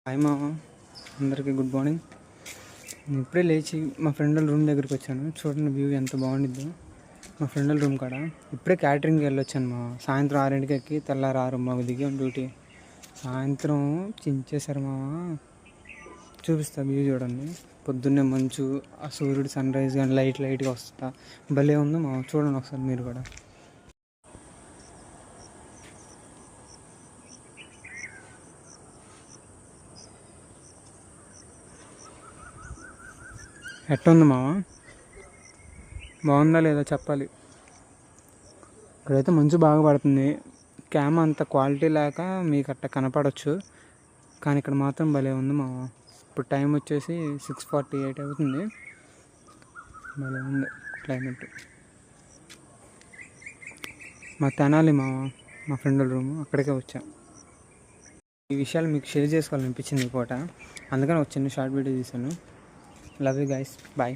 Hi మామ, అందరికీ good morning. నేను ఇప్పుడే లేచి మా ఫ్రెండ్ వాళ్ళ రూమ్ దగ్గరికి వచ్చాను. చూడండి వ్యూ ఎంత బాగుండిద్దో. మా ఫ్రెండ్ వాళ్ళ రూమ్ కాడ ఇప్పుడే క్యాటరింగ్కి వెళ్ళొచ్చాను మా. సాయంత్రం 6ంటికి ఎక్కి తెల్లారి 6 మాకు దిగాం డ్యూటీ. సాయంత్రం చించేశారు మామ. చూపిస్తా వ్యూ చూడండి. పొద్దున్నే మంచు, ఆ సూర్యుడు సన్ రైజ్ కానీ లైట్గా వస్తా భలే ఉంది మామ. చూడండి ఒకసారి మీరు కూడా. ఎట్టుంది మామ? బాగుందా లేదా చెప్పాలి. ఇక్కడైతే మంచు బాగా పడుతుంది. క్యామ్ అంత క్వాలిటీ లేక మీకు అట్ట కనపడవచ్చు, కానీ ఇక్కడ మాత్రం భలే ఉంది మామ. ఇప్పుడు టైం వచ్చేసి 6:48 అవుతుంది. భలే ఉంది క్లైమేట్. మా తెనాలి మామ, మా ఫ్రెండ్ వాళ్ళ రూము, అక్కడికే వచ్చా. ఈ విషయాలు మీకు షేర్ చేసుకోవాలనిపించింది ఈ పూట, అందుకని ఒక చిన్న షార్ట్ వీడియో తీశాను. Love you guys, bye.